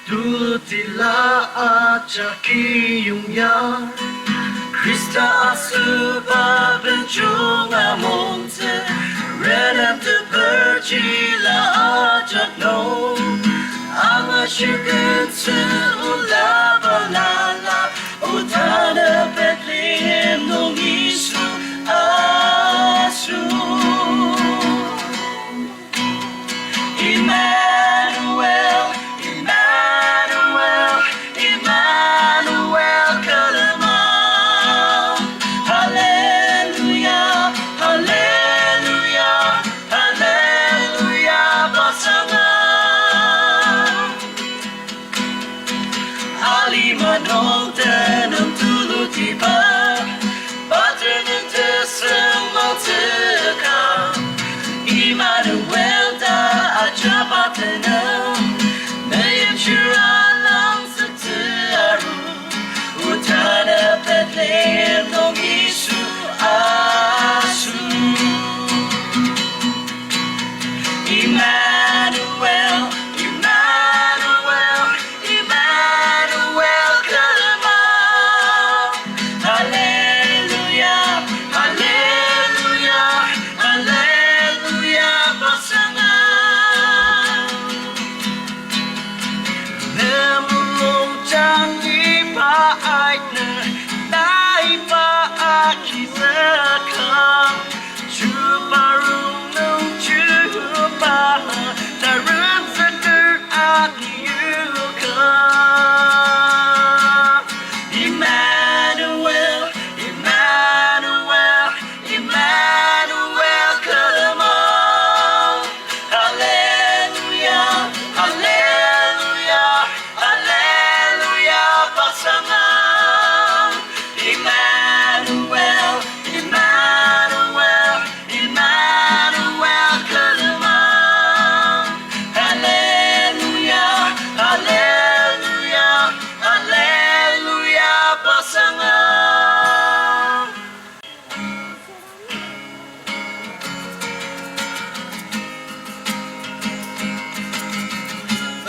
Dutila ajaki yungya Krista asuba benjunga monte Redem de berjila ajak no Ama shukutsu ulaba lala Utana Bethlehem no isu asu Emmanuel, Emmanuel, Emmanuel, kalama. Hallelujah, Hallelujah, Hallelujah, basanga. Alimanong tenang tulutiba, batenin tesemang teka. Emmanuel da ajapatena Nayachura lang sa tiaru Utana Bethlehem nong isu asu Emmanuel, Emmanuel, Emmanuel kalama Hallelujah, Hallelujah, Hallelujah basanga Nemulong jangi paait na naipakizaka Chuparong nung chupa Darun sa at yuka Emmanuel, Emmanuel, Emmanuel kalama Hallelujah, Hallelujah, Hallelujah basanga Emmanuel, Emmanuel, Emmanuel kalama Hallelujah, Hallelujah, Hallelujah basanga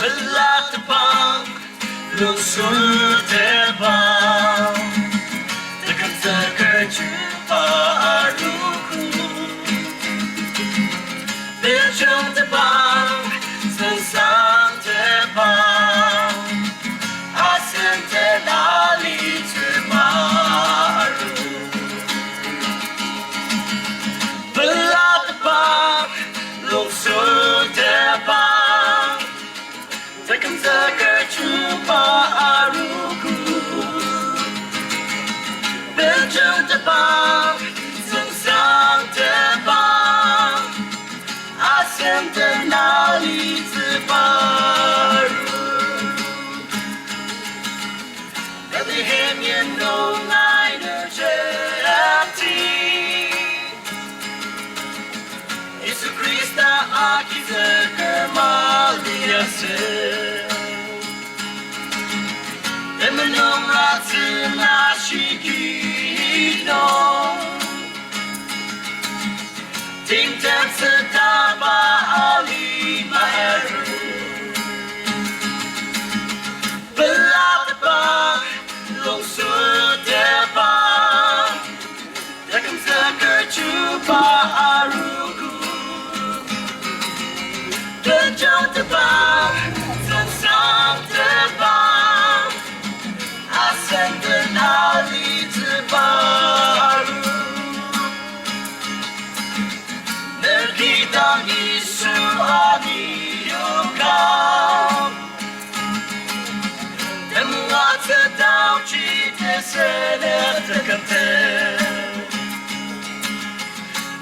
Belatapang lungsur terbang Tekan terkejumpa aruku Bincang terbang, sensang terbang Asing terlali terbaru Belatapang lungsur terbang Tekan terkejumpa aruku Bincang terbang, sensang terbang Asing terlali terbaru Bethlehem yang nongai nerjati Yesus Krista akiza kemaliase Emenong ratu nashikino Tingtem setaba ali maeru Belatapang lungsur terbang Tekan terkejumpa aruku Bincang terbang, sensang terbang Asing terlali terbaru Nergitang isu adiyukam Temuat sedau cita sener terkanten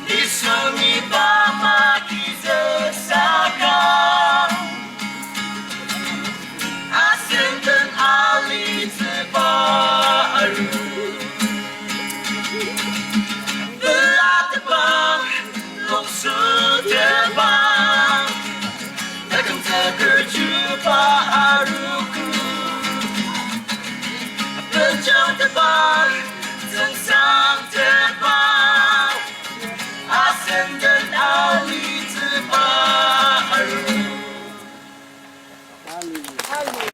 Disungi bama kizesakam Asing dan ali terbaru Belatapang lungsur terbang Tekan terkejumpa aruku Bincang terbang, sensang terbang Asing dan ali terbaru Hallelujah.